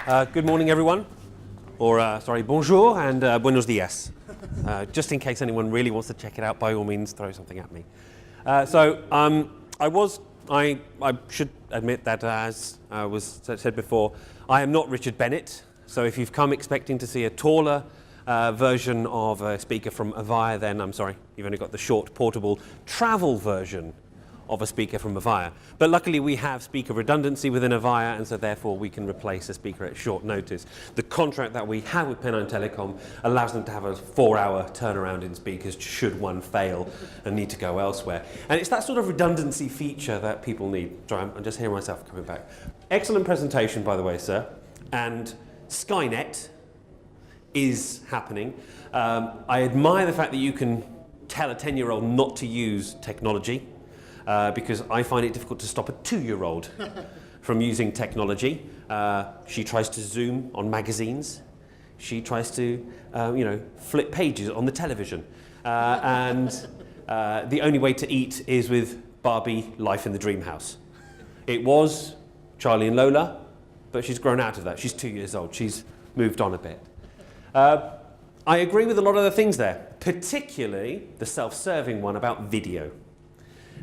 Good morning, everyone. Or, sorry, bonjour and buenos dias. Just in case anyone really wants to check it out, by all means, throw something at me. I should admit that, as was said before, I am not Richard Bennett. So if you've come expecting to see a taller version of a speaker from Avaya, then I'm sorry, you've only got the short, portable, travel version of a speaker from Avaya. But luckily we have speaker redundancy within Avaya, and so therefore we can replace a speaker at short notice. The contract that we have with Pennine Telecom allows them to have a 4-hour turnaround in speakers should one fail and need to go elsewhere. And it's that sort of redundancy feature that people need. Sorry, I'm just hearing myself coming back. Excellent presentation, by the way, sir. And Skynet is happening. I admire the fact that you can tell a 10-year-old not to use technology. Because I find it difficult to stop a 2-year-old from using technology. She tries to zoom on magazines. She tries to, flip pages on the television. And the only way to eat is with Barbie Life in the Dream House. It was Charlie and Lola, but she's grown out of that. She's 2 years old. She's moved on a bit. I agree with a lot of the things there, particularly the self-serving one about video.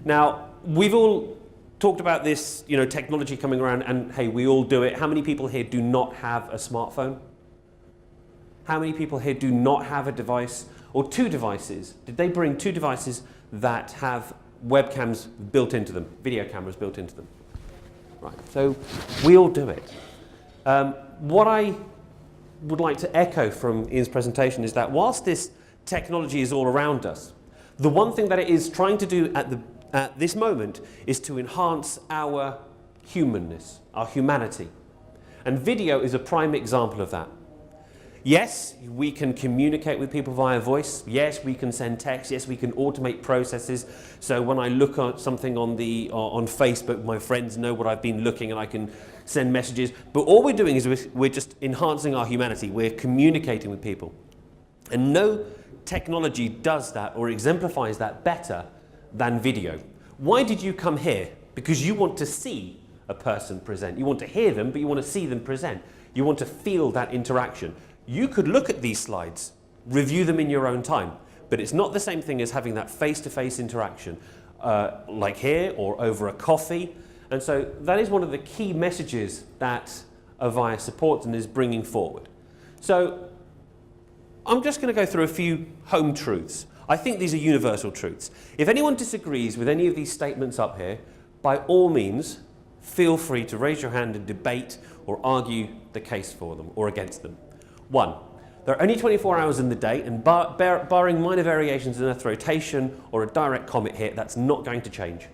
Now, we've all talked about this, technology coming around, and hey, we all do it. How many people here do not have a smartphone? How many people here do not have a device or 2 devices? Did they bring 2 devices that have webcams built into them, video cameras built into them? Right, so we all do it. What I would like to echo from Ian's presentation is that whilst this technology is all around us, the one thing that it is trying to do at this moment is to enhance our humanness, our humanity. And video is a prime example of that. Yes, we can communicate with people via voice. Yes, we can send text. Yes, we can automate processes. So when I look at something on Facebook, my friends know what I've been looking and I can send messages. But all we're doing is we're just enhancing our humanity. We're communicating with people. And no technology does that or exemplifies that better than video. Why did you come here? Because you want to see a person present. You want to hear them, but you want to see them present. You want to feel that interaction. You could look at these slides, review them in your own time, but it's not the same thing as having that face-to-face interaction, like here or over a coffee. And so that is one of the key messages that Avaya supports and is bringing forward. So I'm just going to go through a few home truths. I think these are universal truths. If anyone disagrees with any of these statements up here, by all means, feel free to raise your hand and debate or argue the case for them or against them. 1, there are only 24 hours in the day, and barring minor variations in Earth rotation or a direct comet hit, that's not going to change.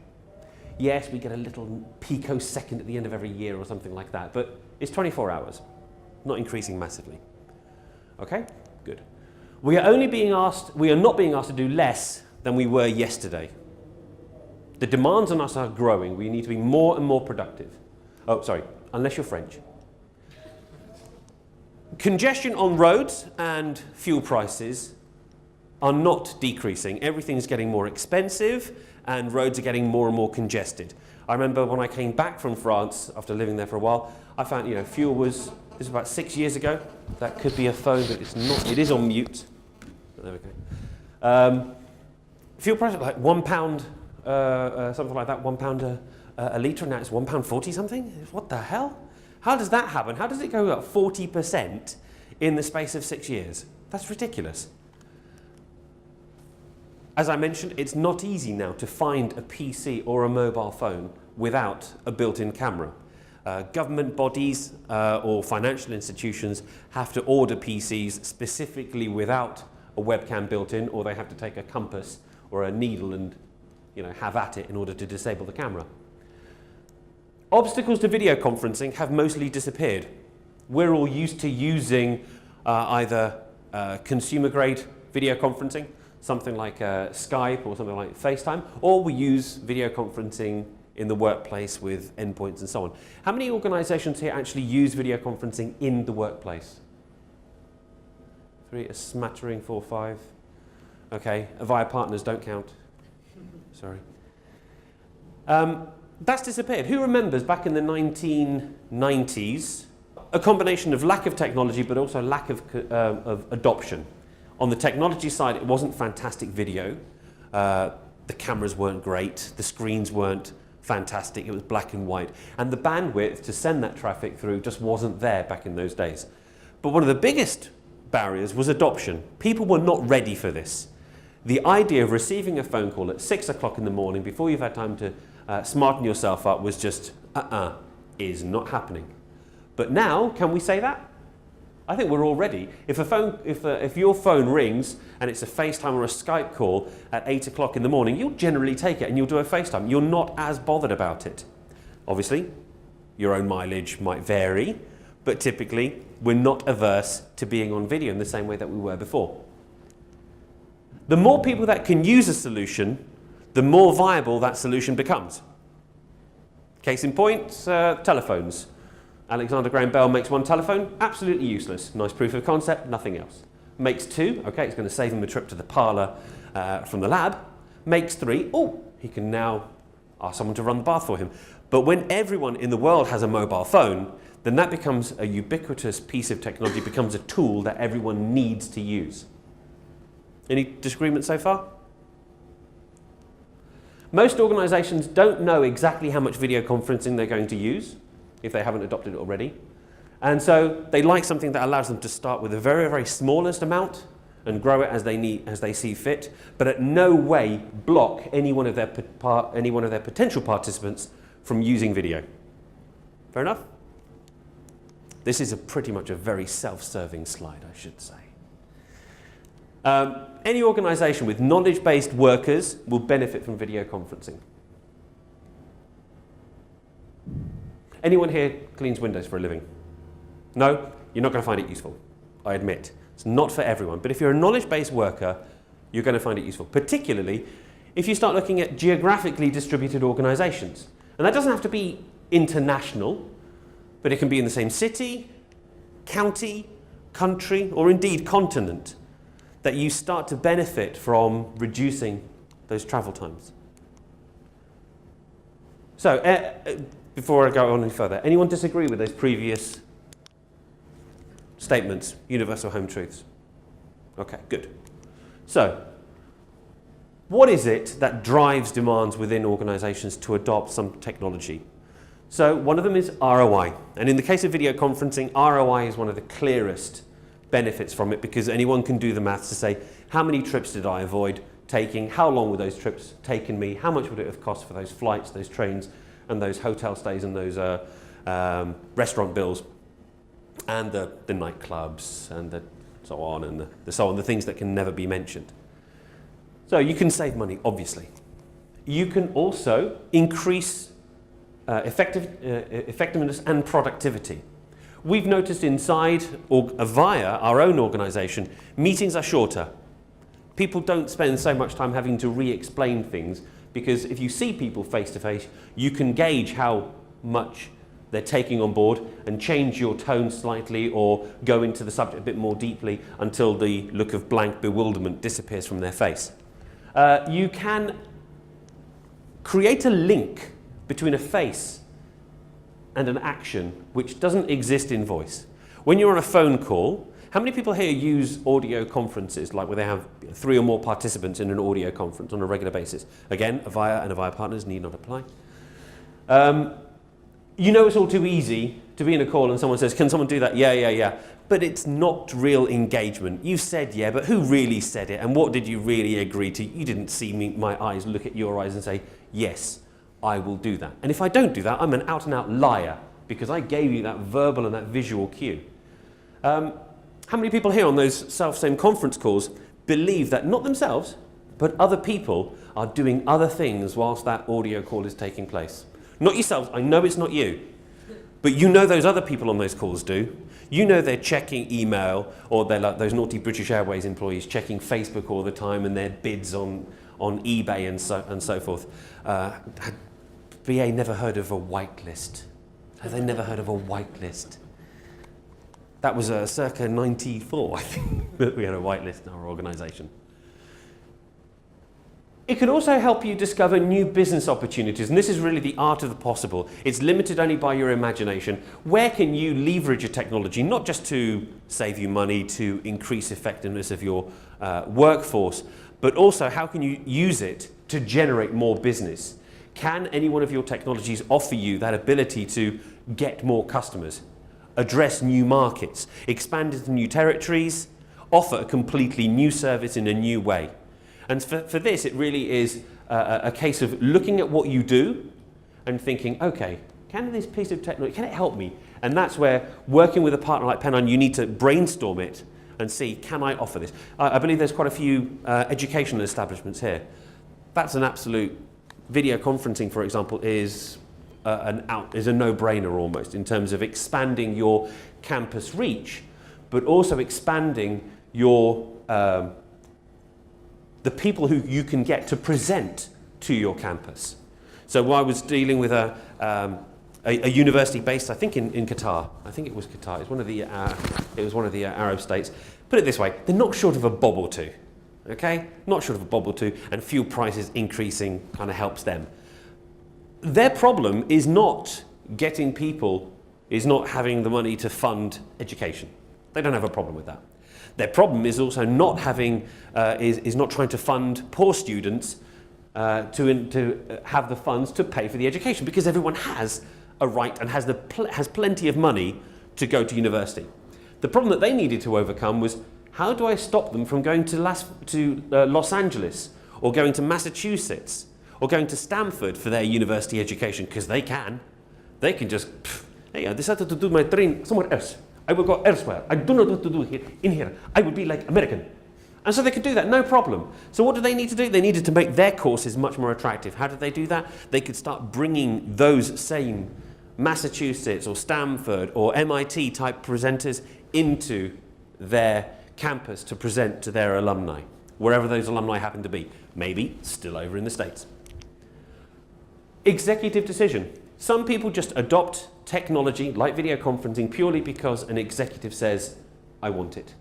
Yes, we get a little picosecond at the end of every year or something like that, but it's 24 hours, not increasing massively. Okay, good. We are not being asked to do less than we were yesterday. The demands on us are growing. We need to be more and more productive. Oh, sorry, unless you're French. Congestion on roads and fuel prices are not decreasing. Everything's getting more expensive and roads are getting more and more congested. I remember when I came back from France after living there for a while, I found, fuel was, this was about 6 years ago. That could be a phone, but it's not. It is on mute. There we go. Fuel price like £1, something like that, £1 a litre, and now it's £1.40 something? What the hell? How does that happen? How does it go up 40% in the space of 6 years? That's ridiculous. As I mentioned, it's not easy now to find a PC or a mobile phone without a built-in camera. Government bodies or financial institutions have to order PCs specifically without a webcam built in, or they have to take a compass or a needle and have at it in order to disable the camera. Obstacles to video conferencing have mostly disappeared. We're all used to using either consumer-grade video conferencing, something like Skype or something like FaceTime, or we use video conferencing in the workplace with endpoints and so on. How many organizations here actually use video conferencing in the workplace? 3, a smattering, 4, 5. Okay, Avaya partners don't count. Sorry. That's disappeared. Who remembers back in the 1990s a combination of lack of technology, but also lack of adoption. On the technology side, it wasn't fantastic video. The cameras weren't great. The screens weren't fantastic. It was black and white. And the bandwidth to send that traffic through just wasn't there back in those days. But one of the biggest barriers was adoption. People were not ready for this. The idea of receiving a phone call at 6 o'clock in the morning before you've had time to smarten yourself up was just, is not happening. But now, can we say that? I think we're all ready. If your phone rings and it's a FaceTime or a Skype call at 8 o'clock in the morning, you'll generally take it and you'll do a FaceTime. You're not as bothered about it. Obviously, your own mileage might vary, but typically we're not averse to being on video in the same way that we were before. The more people that can use a solution, the more viable that solution becomes. Case in point, telephones. Alexander Graham Bell makes one telephone, absolutely useless. Nice proof of concept, nothing else. Makes two, okay, it's going to save him a trip to the parlour from the lab. Makes three, he can now ask someone to run the bath for him. But when everyone in the world has a mobile phone, then that becomes a ubiquitous piece of technology, becomes a tool that everyone needs to use. Any disagreement so far? Most organisations don't know exactly how much video conferencing they're going to use, if they haven't adopted it already. And so they like something that allows them to start with a very, very smallest amount and grow it as they see fit, but at no way block any one of their potential participants from using video. Fair enough? This is pretty much a very self-serving slide, I should say. Any organisation with knowledge-based workers will benefit from video conferencing. Anyone here cleans windows for a living? No? You're not going to find it useful, I admit. It's not for everyone. But if you're a knowledge-based worker, you're going to find it useful, particularly if you start looking at geographically distributed organisations. And that doesn't have to be international, but it can be in the same city, county, country, or indeed continent, that you start to benefit from reducing those travel times. So, before I go on any further, anyone disagree with those previous statements, universal home truths? Okay, good. So, what is it that drives demands within organisations to adopt some technology? So, one of them is ROI. And in the case of video conferencing, ROI is one of the clearest benefits from it, because anyone can do the maths to say, how many trips did I avoid taking? How long would those trips taken me? How much would it have cost for those flights, those trains, and those hotel stays, and those restaurant bills, and the nightclubs, and the so on, and the things that can never be mentioned. So you can save money, obviously. You can also increase effectiveness and productivity. We've noticed inside Avaya, our own organisation, meetings are shorter. People don't spend so much time having to re-explain things, because if you see people face to face, you can gauge how much they're taking on board and change your tone slightly or go into the subject a bit more deeply until the look of blank bewilderment disappears from their face. You can create a link between a face and an action which doesn't exist in voice. When you're on a phone call, how many people here use audio conferences, like where they have 3 or more participants in an audio conference on a regular basis? Again, Avaya and Avaya partners need not apply. You know it's all too easy to be in a call and someone says, can someone do that? Yeah. But it's not real engagement. You said yeah, but who really said it? And what did you really agree to? You didn't see my eyes look at your eyes and say, yes, I will do that. And if I don't do that, I'm an out-and-out liar, because I gave you that verbal and that visual cue. How many people here on those self-same conference calls believe that not themselves, but other people are doing other things whilst that audio call is taking place? Not yourselves, I know it's not you, but you know those other people on those calls do. You know they're checking email, or they're like those naughty British Airways employees checking Facebook all the time and their bids on eBay and so forth. BA never heard of a whitelist. Have they never heard of a whitelist? That was circa 94, I think, that we had a whitelist in our organisation. It can also help you discover new business opportunities, and this is really the art of the possible. It's limited only by your imagination. Where can you leverage your technology, not just to save you money, to increase effectiveness of your workforce, but also how can you use it to generate more business? Can any one of your technologies offer you that ability to get more customers, address new markets, expand into new territories, offer a completely new service in a new way? And for this, it really is a case of looking at what you do and thinking, okay, can this piece of technology, can it help me? And that's where, working with a partner like Pennine, you need to brainstorm it and see, can I offer this? I believe there's quite a few educational establishments here. That's an absolute, video conferencing, for example, is a no-brainer almost in terms of expanding your campus reach, but also expanding your the people who you can get to present to your campus. So I was dealing with a university based, I think, in Qatar. I think it was Qatar. It was one of the Arab states. Put it this way: they're not short of a bob or two. Okay, not short of a bob or two, and fuel prices increasing kind of helps them. Their problem is not getting people, is not having the money to fund education. They don't have a problem with that. Their problem is also not having, is not trying to fund poor students to have the funds to pay for the education, because everyone has a right and has plenty of money to go to university. The problem that they needed to overcome was, how do I stop them from going to Los Angeles, or going to Massachusetts, or going to Stanford for their university education? Because they can just, hey, I decided to do my train somewhere else. I will go elsewhere. I do not know what to do here. I will be like American. And so they could do that, no problem. So what do they need to do? They needed to make their courses much more attractive. How did they do that? They could start bringing those same Massachusetts or Stanford or MIT type presenters into their campus to present to their alumni, wherever those alumni happen to be. Maybe still over in the States. Executive decision. Some people just adopt technology like video conferencing purely because an executive says, I want it.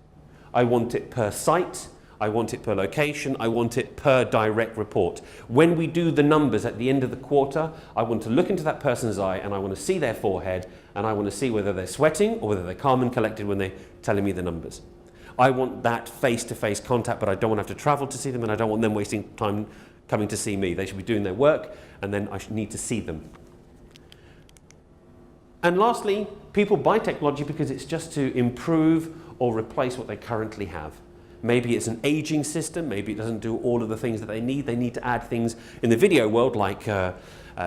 I want it per site, I want it per location, I want it per direct report. When we do the numbers at the end of the quarter, I want to look into that person's eye and I want to see their forehead, and I want to see whether they're sweating or whether they're calm and collected when they're telling me the numbers. I want that face-to-face contact, but I don't want to have to travel to see them, and I don't want them wasting time coming to see me. They should be doing their work, and then I should need to see them. And lastly, people buy technology because it's just to improve or replace what they currently have. Maybe it's an aging system, maybe it doesn't do all of the things that they need. They need to add things in the video world like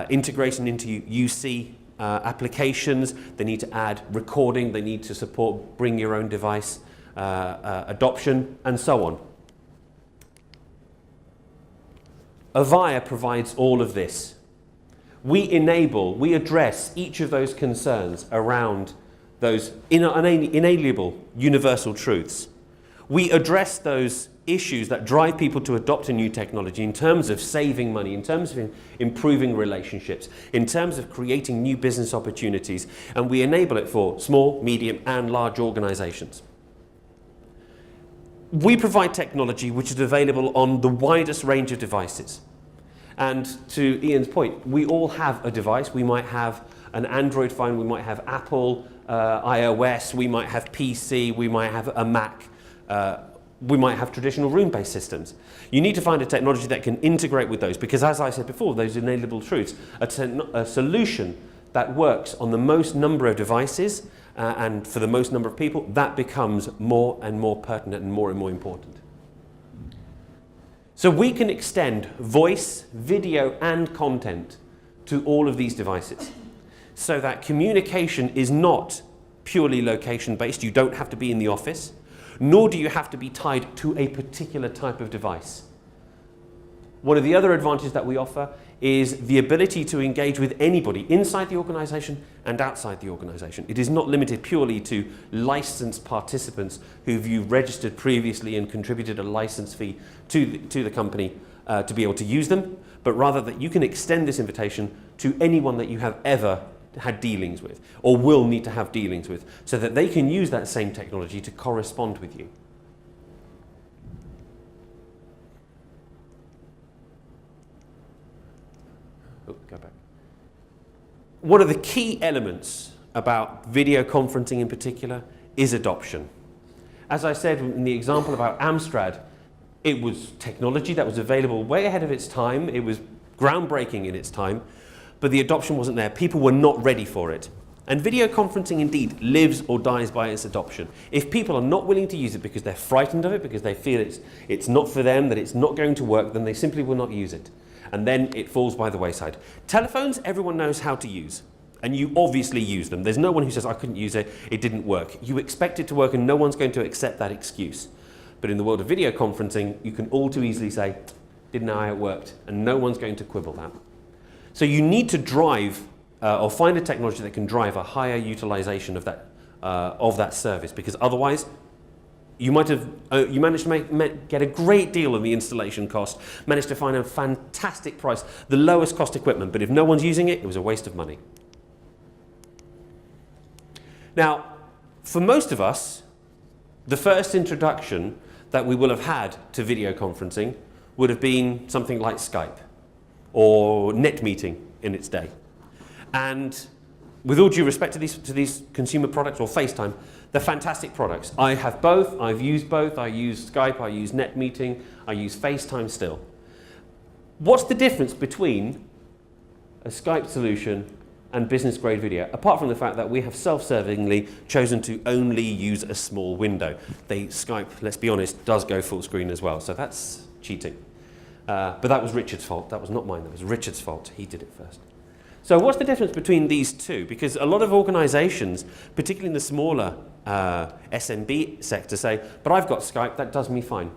integration into UC applications. They need to add recording, they need to support bring your own device adoption, and so on. Avaya provides all of this. We address each of those concerns around those inalienable universal truths. We address those issues that drive people to adopt a new technology in terms of saving money, in terms of improving relationships, in terms of creating new business opportunities, and we enable it for small, medium, and large organizations. We provide technology which is available on the widest range of devices. And to Ian's point, we all have a device. We might have an Android phone, we might have Apple, iOS, we might have PC, we might have a Mac, we might have traditional room-based systems. You need to find a technology that can integrate with those, because as I said before, those inalienable truths, a solution that works on the most number of devices and for the most number of people, that becomes more and more pertinent and more important. So we can extend voice, video, and content to all of these devices, so that communication is not purely location-based. You don't have to be in the office, nor do you have to be tied to a particular type of device. One of the other advantages that we offer is the ability to engage with anybody inside the organization and outside the organization. It is not limited purely to licensed participants who've registered previously and contributed a license fee to the company to be able to use them, but rather that you can extend this invitation to anyone that you have ever had dealings with or will need to have dealings with, so that they can use that same technology to correspond with you. one of the key elements about video conferencing in particular is adoption. As I said in the example about Amstrad, it was technology that was available way ahead of its time. It was groundbreaking in its time, but the adoption wasn't there. People were not ready for it. And video conferencing indeed lives or dies by its adoption. If people are not willing to use it because they're frightened of it, because they feel it's not for them, that it's not going to work, then they simply will not use it. And then it falls by the wayside. Telephones, everyone knows how to use. And you obviously use them. There's no one who says, I couldn't use it, it didn't work. You expect it to work and no one's going to accept that excuse. But in the world of video conferencing, you can all too easily say, didn't know how it worked, and no one's going to quibble that. So you need to drive or find a technology that can drive a higher utilization of that service, because otherwise you might have you managed to get a great deal on the installation cost, managed to find a fantastic price, the lowest cost equipment, but if no one's using it, it was a waste of money. Now, for most of us, the first introduction that we will have had to video conferencing would have been something like Skype or net meeting in its day. And with all due respect to these consumer products, or FaceTime, they're fantastic products. I have both, I've used both, I use Skype, I use net meeting, I use FaceTime still. What's the difference between a Skype solution and business grade video, apart from the fact that we have self-servingly chosen to only use a small window? Skype, let's be honest, does go full screen as well, so that's cheating. But that was Richard's fault, that was not mine, that was Richard's fault, he did it first. So what's the difference between these two? Because a lot of organizations, particularly in the smaller SMB sector, say, but I've got Skype, that does me fine.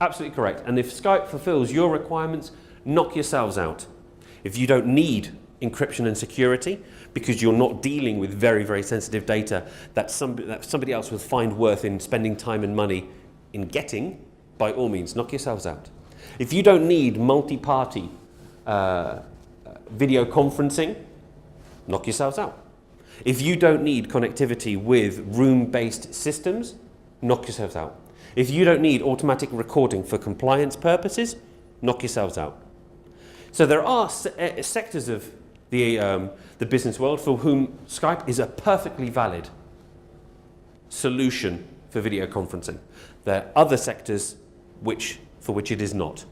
Absolutely correct. And if Skype fulfills your requirements, knock yourselves out. If you don't need encryption and security, because you're not dealing with very, very sensitive data that somebody else will find worth in spending time and money in getting, by all means, knock yourselves out. If you don't need multi-party video conferencing, knock yourselves out. If you don't need connectivity with room-based systems, knock yourselves out. If you don't need automatic recording for compliance purposes, knock yourselves out. So there are sectors of the business world for whom Skype is a perfectly valid solution for video conferencing. There are other sectors for which it is not.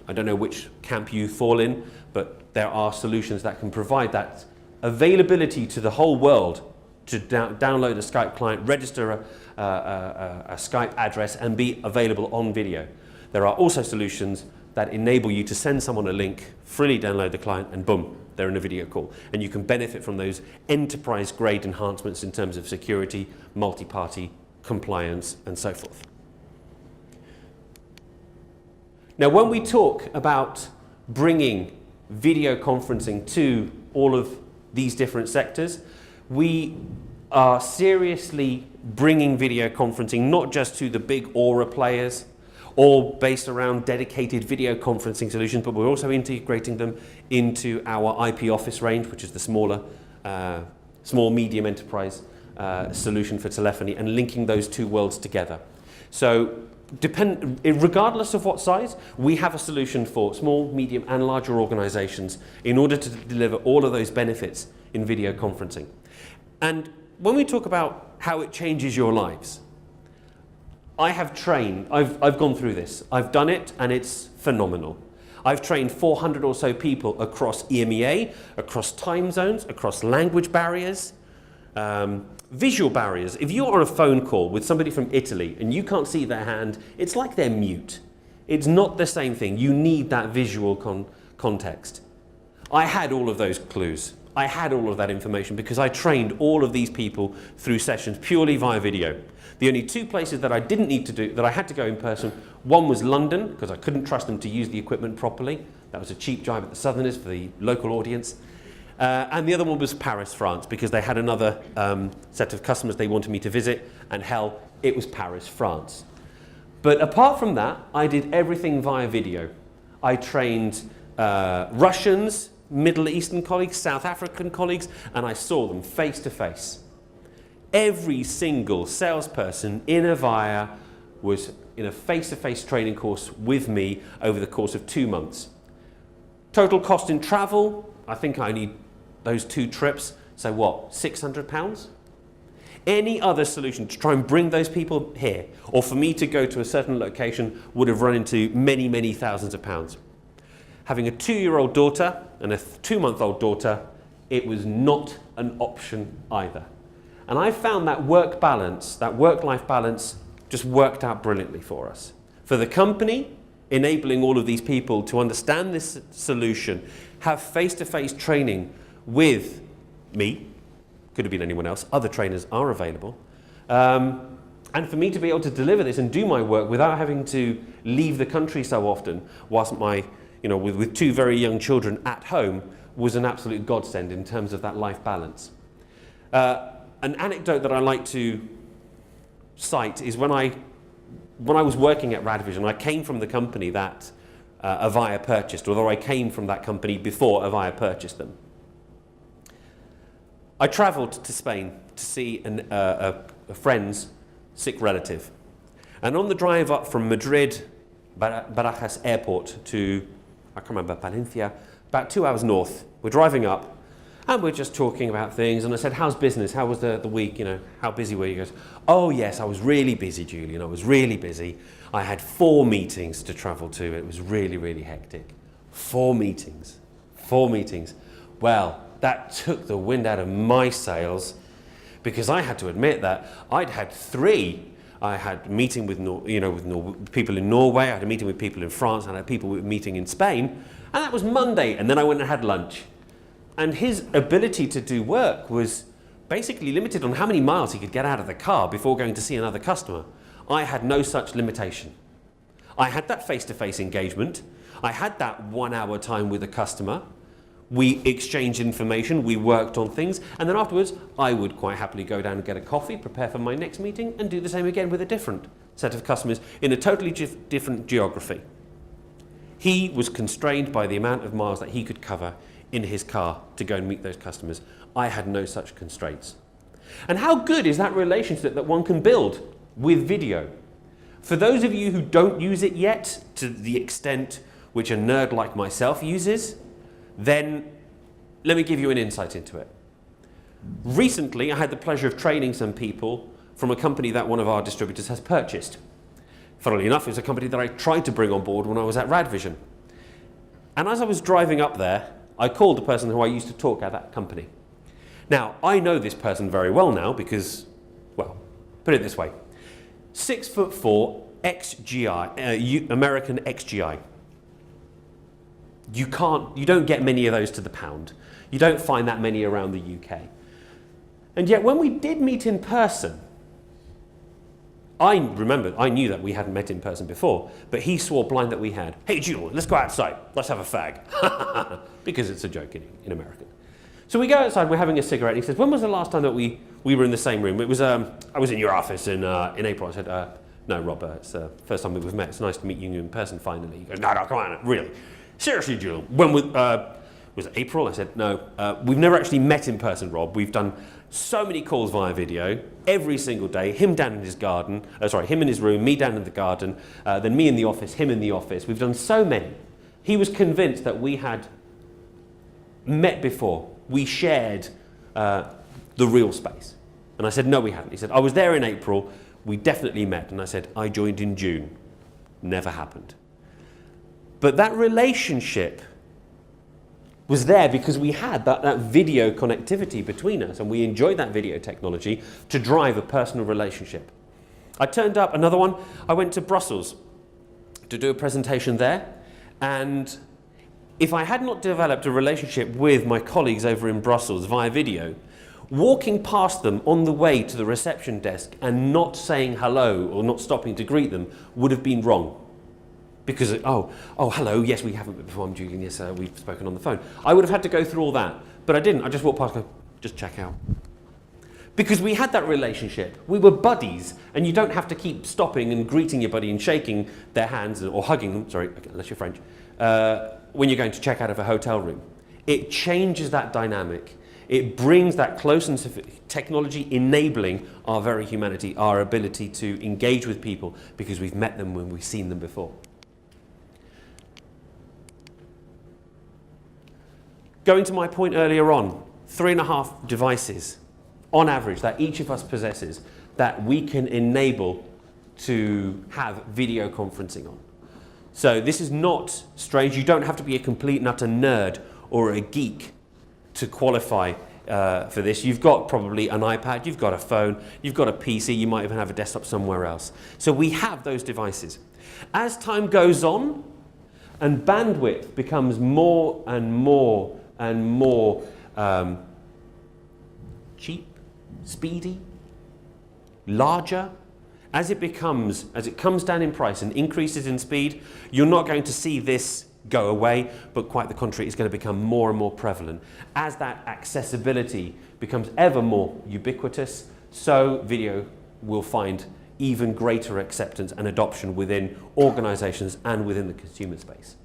I don't know which camp you fall in, but there are solutions that can provide that availability to the whole world to download a Skype client, register a Skype address, and be available on video. There are also solutions that enable you to send someone a link, freely download the client, and boom, they're in a video call. And you can benefit from those enterprise-grade enhancements in terms of security, multi-party, compliance, and so forth. Now, when we talk about bringing video conferencing to all of these different sectors, we are seriously bringing video conferencing not just to the big Aura players, all based around dedicated video conferencing solutions, but we're also integrating them into our IP Office range, which is the smaller, small medium enterprise solution for telephony, and linking those two worlds together. So regardless of what size, we have a solution for small, medium, and larger organizations in order to deliver all of those benefits in video conferencing. And when we talk about how it changes your lives, I have trained, I've gone through this, I've done it, and it's phenomenal. I've trained 400 or so people across EMEA, across time zones, across language barriers, visual barriers. If you're on a phone call with somebody from Italy and you can't see their hand, it's like they're mute. It's not the same thing. You need that visual context. I had all of those clues. I had all of that information because I trained all of these people through sessions purely via video. The only two places that I didn't need to do, that I had to go in person, one was London, because I couldn't trust them to use the equipment properly. That was a cheap jibe at the Southerners for the local audience. And the other one was Paris, France, because they had another set of customers they wanted me to visit, and hell, it was Paris, France. But apart from that, I did everything via video. I trained Russians, Middle Eastern colleagues, South African colleagues, and I saw them face to face. Every single salesperson in Avaya was in a face-to-face training course with me over the course of 2 months. Total cost in travel, I think I only those 2 trips, so what, £600? Any other solution to try and bring those people here, or for me to go to a certain location, would have run into many, many thousands of pounds. Having a 2-year-old daughter and a 2-month-old daughter, it was not an option either. And I found that work balance, that work-life balance, just worked out brilliantly for us. For the company, enabling all of these people to understand this solution, have face-to-face training with me, could have been anyone else, other trainers are available, and for me to be able to deliver this and do my work without having to leave the country so often, whilst with 2 very young children at home, was an absolute godsend in terms of that life balance. An anecdote that I like to cite is when I was working at Radvision, I came from the company that Avaya purchased, although I came from that company before Avaya purchased them. I travelled to Spain to see a friend's sick relative. And on the drive up from Madrid, Barajas Airport to, I can't remember, Palencia, about 2 hours north, we're driving up and we're just talking about things. And I said, how's business? How was the week? How busy were you? He goes, oh yes, I was really busy, Julian. I was really busy. I had 4 meetings to travel to. It was really, really hectic. 4 meetings. Well, that took the wind out of my sails, because I had to admit that I'd had 3. I had a meeting with people in Norway, I had a meeting with people in France, and I had people meeting in Spain, and that was Monday, and then I went and had lunch. And his ability to do work was basically limited on how many miles he could get out of the car before going to see another customer. I had no such limitation. I had that face-to-face engagement, I had that 1-hour time with a customer, we exchanged information, we worked on things, and then afterwards I would quite happily go down and get a coffee, prepare for my next meeting, and do the same again with a different set of customers in a totally different geography. He was constrained by the amount of miles that he could cover in his car to go and meet those customers. I had no such constraints. And how good is that relationship that one can build with video? For those of you who don't use it yet, to the extent which a nerd like myself uses, then let me give you an insight into it. Recently, I had the pleasure of training some people from a company that one of our distributors has purchased. Funnily enough, it was a company that I tried to bring on board when I was at Radvision. And as I was driving up there, I called the person who I used to talk at that company. Now, I know this person very well now because, well, put it this way. 6'4", XGI, American XGI. You don't get many of those to the pound. You don't find that many around the UK. And yet when we did meet in person, I knew that we hadn't met in person before, but he swore blind that we had. Hey Julian, let's go outside, let's have a fag. Because it's a joke in American. So we go outside, we're having a cigarette, and he says, when was the last time that we were in the same room? It was, I was in your office in April. I said, no, Rob, it's the first time we've met. It's nice to meet you in person finally. He goes, no, come on, really. Seriously, Julian, when was it April? I said, no, we've never actually met in person, Rob. We've done so many calls via video every single day, him down in his garden, him in his room, me down in the garden, then me in the office, him in the office. We've done so many. He was convinced that we had met before. We shared the real space. And I said, no, we hadn't. He said, I was there in April. We definitely met. And I said, I joined in June. Never happened. But that relationship was there because we had that video connectivity between us, and we enjoyed that video technology to drive a personal relationship. I turned up, another one, I went to Brussels to do a presentation there, and if I had not developed a relationship with my colleagues over in Brussels via video, walking past them on the way to the reception desk and not saying hello or not stopping to greet them would have been wrong. Because, oh, hello, yes, we haven't met before, I'm Julian, yes, we've spoken on the phone. I would have had to go through all that, but I didn't. I just walked past and go, just check out. Because we had that relationship. We were buddies, and you don't have to keep stopping and greeting your buddy and shaking their hands or hugging them, sorry, unless you're French, when you're going to check out of a hotel room. It changes that dynamic. It brings that closeness of technology enabling our very humanity, our ability to engage with people because we've met them when we've seen them before. Going to my point earlier on, 3.5 devices on average that each of us possesses that we can enable to have video conferencing on. So this is not strange. You don't have to be a complete and utter nerd or a geek to qualify for this. You've got probably an iPad, you've got a phone, you've got a PC, you might even have a desktop somewhere else. So we have those devices. As time goes on and bandwidth becomes more and more and more cheap, speedy, larger, as it comes down in price and increases in speed, you're not going to see this go away, but quite the contrary, it's going to become more and more prevalent. As that accessibility becomes ever more ubiquitous, so video will find even greater acceptance and adoption within organizations and within the consumer space.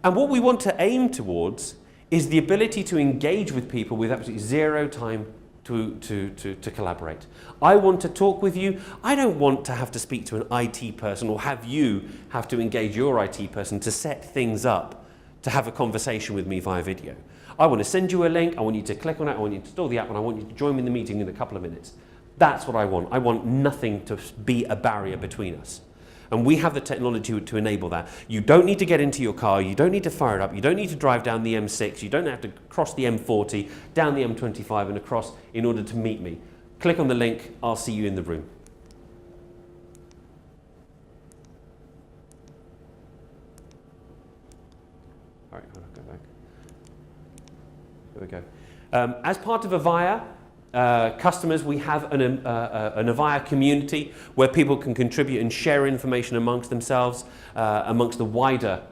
And what we want to aim towards is the ability to engage with people with absolutely zero time to collaborate. I want to talk with you. I don't want to have to speak to an IT person or have you have to engage your IT person to set things up to have a conversation with me via video. I want to send you a link, I want you to click on it, I want you to install the app, and I want you to join me in the meeting in a couple of minutes. That's what I want. I want nothing to be a barrier between us. And we have the technology to enable that. You don't need to get into your car, you don't need to fire it up, you don't need to drive down the M6, you don't have to cross the M40, down the M25 and across in order to meet me. Click on the link, I'll see you in the room. All right, hold on, go back. There we go. As part of Avaya, customers, we have an Avaya community where people can contribute and share information amongst themselves, amongst the wider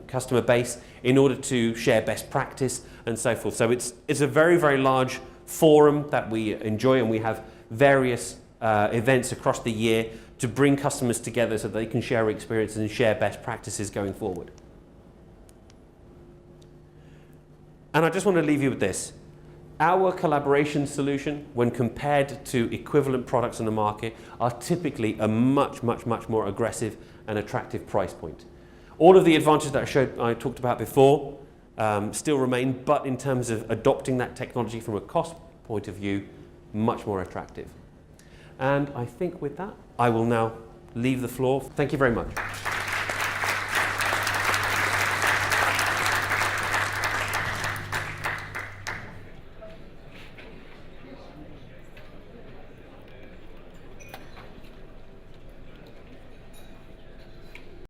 customer base in order to share best practice and so forth. So it's a very, very large forum that we enjoy, and we have various events across the year to bring customers together so they can share experiences and share best practices going forward. And I just want to leave you with this. Our collaboration solution, when compared to equivalent products on the market, are typically a much, much, much more aggressive and attractive price point. All of the advantages that I talked about before still remain, but in terms of adopting that technology from a cost point of view, much more attractive. And I think with that, I will now leave the floor. Thank you very much.